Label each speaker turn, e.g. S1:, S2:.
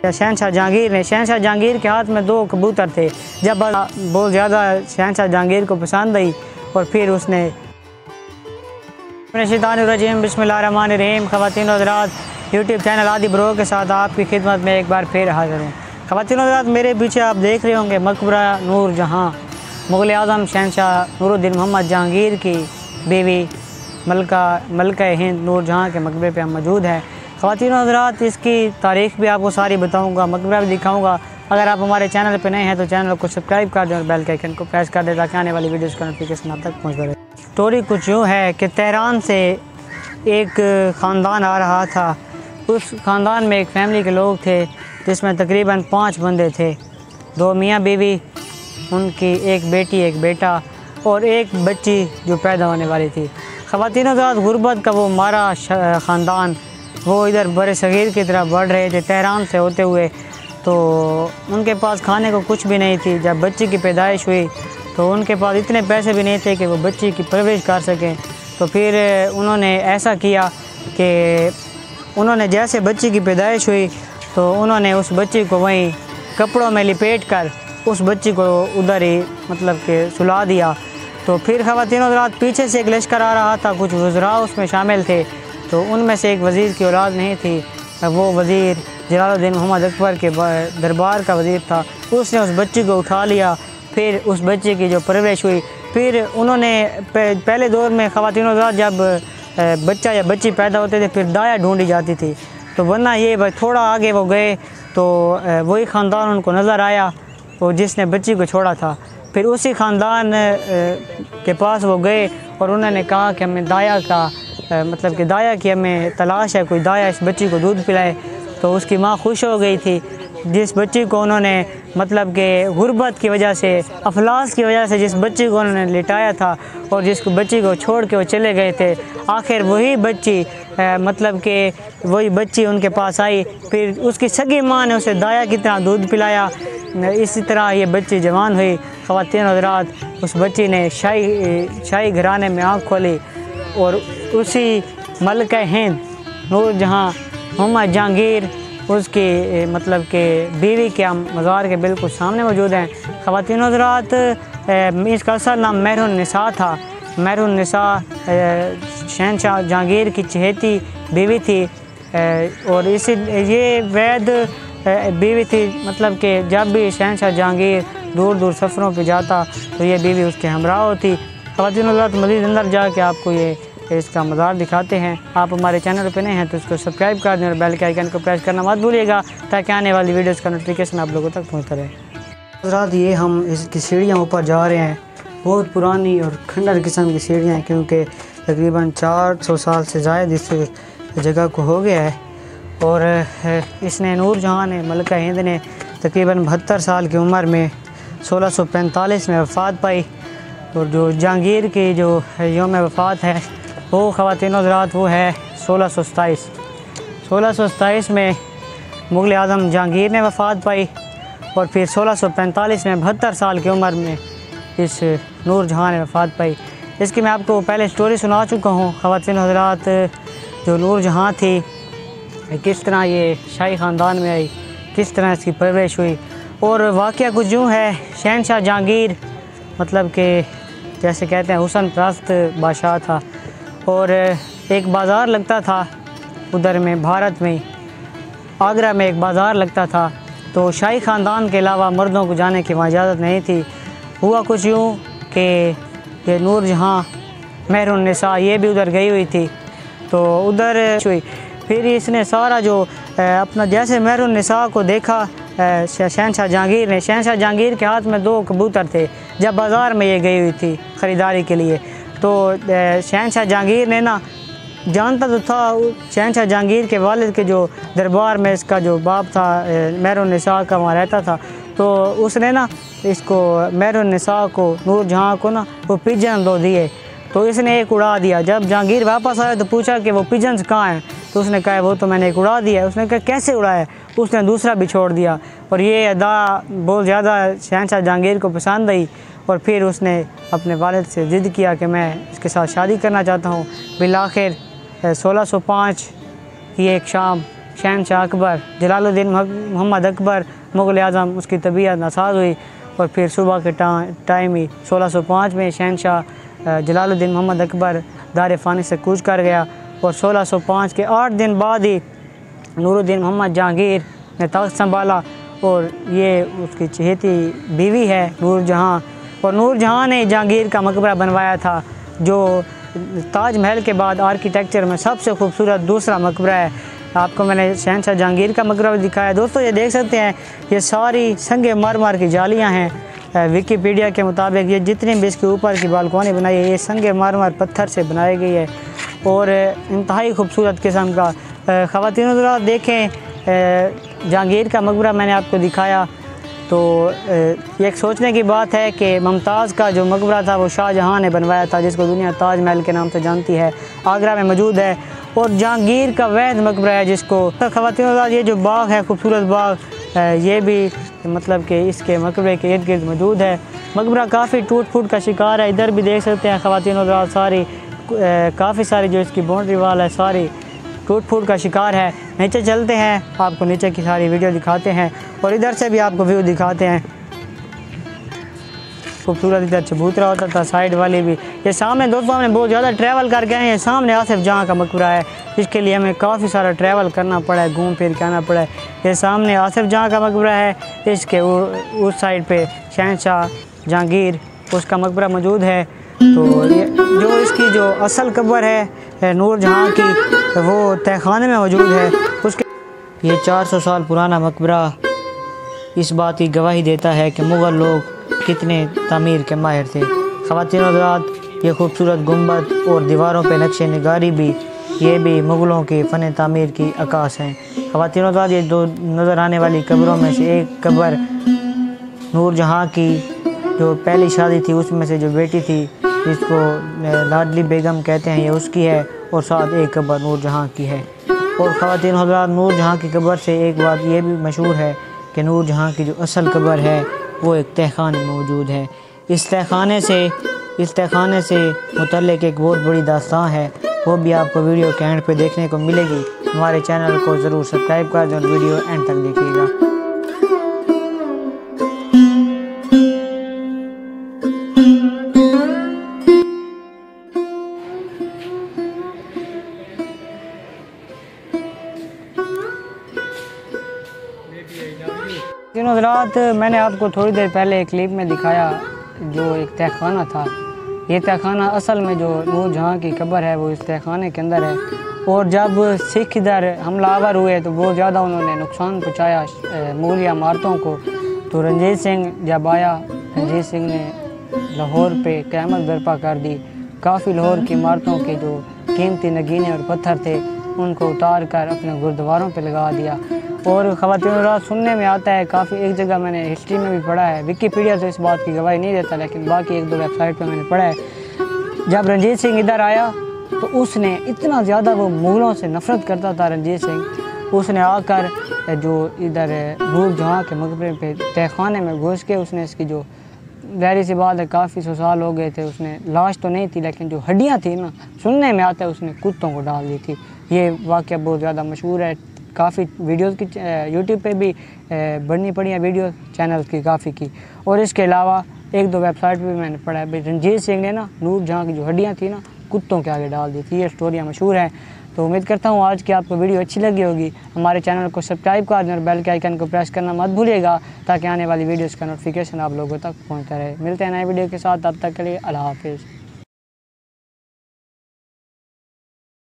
S1: शहनशाह जहांगीर के हाथ में 2 कबूतर थे। जब बहुत ज़्यादा शहनशाह जहांगीर को पसंद आई और फिर उसने बिस्मिल्लाहिर्रहमानिर्रहीम। ख़वातीन और हज़रात, यूट्यूब चैनल आदि ब्रो के साथ आपकी खिदमत में एक बार फिर हाज़िर हूँ। ख़वातीन और हज़रात, मेरे पीछे आप देख रहे होंगे मकबरा नूर जहाँ, मुग़ल आज़म शहनशाह नूरुद्दीन मोहम्मद जहांगीर की बीवी मलका हिंद नूर जहाँ के मकबरे पे हम मौजूद हैं। ख़वातीन और हज़रात, इसकी तारीख़ भी आपको सारी बताऊँगा, मकबरा भी दिखाऊँगा। अगर आप हमारे चैनल पर नए हैं तो चैनल को सब्सक्राइब कर दें और बेल के आइकन को प्रेस कर दें ताकि आने वाली वीडियोस का नोटिफिकेशन आप तक पहुँच रहे। स्टोरी कुछ यूँ है कि तेहरान से एक ख़ानदान आ रहा था। उस ख़ानदान में एक फैमिली के लोग थे जिसमें तकरीबन 5 बंदे थे। 2 मियाँ बीवी, उनकी एक बेटी एक बेटा और एक बच्ची जो पैदा होने वाली थी। ख़वातीन हज़रात, गुर्बत का वो मारा ख़ानदान वो इधर बड़े सग़ीर की तरफ बढ़ रहे थे तेहरान से होते हुए। तो उनके पास खाने को कुछ भी नहीं थी। जब बच्ची की पैदाइश हुई तो उनके पास इतने पैसे भी नहीं थे कि वो बच्ची की परवरिश कर सकें। तो फिर उन्होंने ऐसा किया कि उन्होंने जैसे बच्ची की पैदाइश हुई तो उन्होंने उस बच्ची को वहीं कपड़ों में लिपेट कर उस बच्ची को उधर ही मतलब कि सुला दिया। तो फिर ख़वातीन हज़रात, पीछे से एक लश्कर आ रहा था, कुछ वज़रा उसमें शामिल थे। तो उनमें से एक वज़ीर की औलाद नहीं थी, वो वज़ीर जलालुद्दीन मोहम्मद अकबर के दरबार का वज़ीर था। उसने उस बच्ची को उठा लिया। फिर उस बच्चे की जो परवरिश हुई, फिर उन्होंने पहले दौर में ख़वातीन हज़रात जब बच्चा या बच्ची पैदा होते थे फिर दाया ढूंढी जाती थी। तो वरना ये थोड़ा आगे वो गए तो वही ख़ानदान उनको नज़र आया वो जिसने बच्ची को छोड़ा था। फिर उसी ख़ानदान के पास वो गए और उन्होंने कहा कि हमें दाया का मतलब कि दाया की हमें तलाश है, कोई दाया इस बच्ची को दूध पिलाए। तो उसकी माँ खुश हो गई थी। जिस बच्ची को उन्होंने मतलब कि गुर्बत की वजह से, अफलास की वजह से जिस बच्ची को उन्होंने लिटाया था और जिस बच्ची को छोड़ के वो चले गए थे, आखिर वही बच्ची मतलब कि वही बच्ची उनके पास आई। फिर उसकी सगी माँ ने उसे दाया की तरह दूध पिलाया। इसी तरह ये बच्ची जवान हुई। ख़वातीन हज़रात, उस बच्ची ने शाही घराने में आँख खोली और उसी मलका हिंद नूर जहाँ मोहम्मद जहांगीर उसकी मतलब के बीवी के हम मज़ार के बिल्कुल सामने मौजूद हैं। ख़वातीन हज़रात, इसका असल नाम मेहरुन्निसा था। मेहरुन्निसा शहनशाह जहांगीर की चहेती बीवी थी और ये वैद बीवी थी। मतलब कि जब भी शहनशाह जहांगीर दूर दूर सफ़रों पे जाता तो ये बीवी उसके हमरा होती। ख़वातीन हज़रात, मज़ीद अंदर जाके आपको ये इसका मज़ार दिखाते हैं। आप हमारे चैनल पर नए हैं तो इसको सब्सक्राइब कर दें और बेल के आइकन को प्रेस करना मत भूलिएगा ताकि आने वाली वीडियोस का नोटिफिकेशन आप लोगों तक पहुंचता रहे। हज़रात, ये हम इसकी सीढ़ियाँ ऊपर जा रहे हैं। बहुत पुरानी और खंडर किस्म की सीढ़ियाँ हैं क्योंकि तकरीबन 400 साल से ज़ायद इस जगह को हो गया है। और इसने नूर जहाँ ने मलका हिंद ने तकरीबन 72 साल की उम्र में 1645 में वफ़ात पाई। और जो जहांगीर की जो यौम वफ़ात है वो ख़वातीन हज़रात वो है 1627 में मुग़ल आज़म जहांगीर ने वफ़ात पाई। और फिर 1645 में 72 साल की उम्र में इस नूर जहाँ ने वफ़ात पाई। इसकी मैं आपको पहले स्टोरी सुना चुका हूँ। ख़वातीन हज़रात, जो नूर जहाँ थी किस तरह ये शाही ख़ानदान में आई, किस तरह इसकी परवरिश हुई। और वाक़या कुछ यूँ है, शहनशाह जहांगीर मतलब कि जैसे कहते हैं हुस्न परस्त बादशाह था। और एक बाज़ार लगता था उधर में भारत में, आगरा में एक बाज़ार लगता था। तो शाही ख़ानदान के अलावा मर्दों को जाने की वहाँ इजाज़त नहीं थी। हुआ कुछ यूँ कि ये नूर जहाँ मेहरुन्निसा ये भी उधर गई हुई थी तो उधर हुई। फिर इसने सारा जो अपना जैसे मेहरुन्निसा को देखा शहनशाह जहांगीर के हाथ में 2 कबूतर थे जब बाज़ार में ये गई हुई थी ख़रीदारी के लिए। तो शहनशाह जहांगीर ने ना जानता तो था, शहनशाह जहांगीर के वालिद के जो दरबार में इसका जो बाप था मेहरुन्निसा का वहाँ रहता था। तो उसने ना इसको मेहरुन्निसा को नूर जहाँ को ना वो पिजन दो दिए। तो इसने एक उड़ा दिया। जब जहांगीर वापस आया तो पूछा कि वो पिजन्स कहाँ हैं। तो उसने कहा वो तो मैंने एक उड़ा दिया। उसने कहा कैसे उड़ाया। उसने दूसरा भी छोड़ दिया। और ये अदा बहुत ज़्यादा शहनशाह जहांगीर को पसंद आई और फिर उसने अपने वालिद से ज़िद किया कि मैं इसके साथ शादी करना चाहता हूँ। बिलाखिर 1605 की एक शाम शहनशाह अकबर जलालुद्दीन मोहम्मद अकबर मुग़ल आज़म उसकी तबीयत नासाज हुई और फिर सुबह के टाइम ही 1605 में शहनशाह जलालुद्दीन मोहम्मद अकबर दार फ़ानी से कूच कर गया और 1605 के 8 दिन बाद ही नूरुद्दीन मोहम्मद जहांगीर ने तख्त संभाला और ये उसकी चहेती बीवी है नूरजहाँ। और नूरजहाँ ने जहांगीर का मकबरा बनवाया था जो ताजमहल के बाद आर्किटेक्चर में सबसे खूबसूरत दूसरा मकबरा है। आपको मैंने शहनशाह जहांगीर का मकबरा भी दिखाया। दोस्तों ये देख सकते हैं ये सारी संगे मरमर की जालियाँ हैं। विकीपीडिया के मुताबिक ये जितनी भी इसके ऊपर की बालकनी बनाई है ये संगे मरमर पत्थर से बनाई गई है और इंतहाई खूबसूरत किस्म का। ख़वातीन हज़रात देखें जहांगीर का मकबरा मैंने आपको दिखाया तो ये एक सोचने की बात है कि मुमताज़ का जो मकबरा था वो शाहजहाँ ने बनवाया था जिसको दुनिया ताजमहल के नाम से जानती है, आगरा में मौजूद है। और जहांगीर का वहद मकबरा है जिसको ख़वातीन हज़रात ये जो बाग है खूबसूरत बाग ये भी मतलब कि इसके मकबरे के इर्द गिर्द मौजूद है। मकबरा काफ़ी टूट फूट का शिकार है। इधर भी देख सकते हैं ख़वातीन हज़रात सारी काफ़ी सारी जो इसकी बाउंड्री वाल है सारी टूट फूट का शिकार है। नीचे चलते हैं आपको नीचे की सारी वीडियो दिखाते हैं और इधर से भी आपको व्यू दिखाते हैं। खूबसूरत इधर चबूतरा होता था साइड वाली भी। ये सामने दोस्तों हमने बहुत ज़्यादा ट्रैवल करके आए हैं। सामने आसिफ जहाँ का मकबरा है इसके लिए हमें काफ़ी सारा ट्रैवल करना पड़ा है, घूम फिर के आना पड़ा है। ये सामने आसिफ जहाँ का मकबरा है, इसके उस साइड पे शहनशाह जहांगीर उसका मकबरा मौजूद है। तो ये जो इसकी जो असल कब्र है नूरजहाँ की वो तहखाने में मौजूद है। उसके ये 400 साल पुराना मकबरा इस बात की गवाही देता है कि मुग़ल लोग कितने तामीर के माहिर थे। ख़वातीन हज़रात ये खूबसूरत गुंबद और दीवारों पे नक्शे निगारी भी ये भी मुग़लों की फ़न तामीर की अक्कास हैं। ख़वातीन हज़रात ये दो नज़र आने वाली कब्रों में से एक कब्र नूरजहाँ की जो पहली शादी थी उसमें से जो बेटी थी जिसको लाडली बेगम कहते हैं ये उसकी है और साथ एक कब्र नूरजहाँ की है। और ख़वातीन हज़रात नूरजहाँ की कब्र से एक बात ये भी मशहूर है कि नूरजहाँ की जो असल कब्र है वो एक तहखाने में मौजूद है। इस तहखाने से मुतल्लिक़ एक बहुत बड़ी दास्तान है, वो भी आपको वीडियो के एंड पे देखने को मिलेगी। हमारे चैनल को ज़रूर सब्सक्राइब कर दें और वीडियो एंड तक देखिएगा। हज़रात मैंने आपको थोड़ी देर पहले एक क्लिप में दिखाया जो एक तहखाना था। ये तहखाना असल में जो नूरजहाँ की कब्र है वो इस तहखाने के अंदर है। और जब सिख इधर हमलावर हुए तो बहुत ज़्यादा उन्होंने नुकसान पहुँचाया मुग़ल इमारतों को। तो रंजीत सिंह जब आया, रंजीत सिंह ने लाहौर पे क़यामत बर्पा कर दी। काफ़ी लाहौर की इमारतों के जो कीमती नगीने और पत्थर थे उनको उतार कर अपने गुरुद्वारों पे लगा दिया। और ख़वातीन हज़रात सुनने में आता है काफ़ी, एक जगह मैंने हिस्ट्री में भी पढ़ा है, विकीपीडिया तो इस बात की गवाही नहीं देता लेकिन बाकी एक दो वेबसाइट पे मैंने पढ़ा है, जब रंजीत सिंह इधर आया तो उसने इतना ज़्यादा वो मुग़लों से नफ़रत करता था रंजीत सिंह, उसने आकर जो इधर नूरजहाँ के मकबरे पे तहखाने में घुस के उसने इसकी जो ज़ाहिर सी बात है काफ़ी 100 साल हो गए थे, उसने लाश तो नहीं थी लेकिन जो हड्डियाँ थी ना सुनने में आता है उसने कुत्तों को डाल दी थी। ये वाक़या बहुत ज़्यादा मशहूर है। काफ़ी वीडियोस की यूट्यूब पे भी बढ़नी पड़ी है वीडियो चैनल्स की काफ़ी की। और इसके अलावा एक दो वेबसाइट पे भी मैंने पढ़ा है भाई रंजीत सिंह ने ना नूरजहाँ की जो हड्डियाँ थी ना कुत्तों के आगे डाल दी थी। ये स्टोरियाँ मशहूर हैं। तो उम्मीद करता हूँ आज की आपको वीडियो अच्छी लगी होगी। हमारे चैनल को सब्सक्राइब कर दें और बेल के आइकन को प्रेस करना मत भूलिएगा ताकि आने वाली वीडियोज़ का नोटिफिकेशन आप लोगों तक पहुँचता रहे। मिलते हैं नए वीडियो के साथ, तब तक के लिए अल्लाह हाफिज़।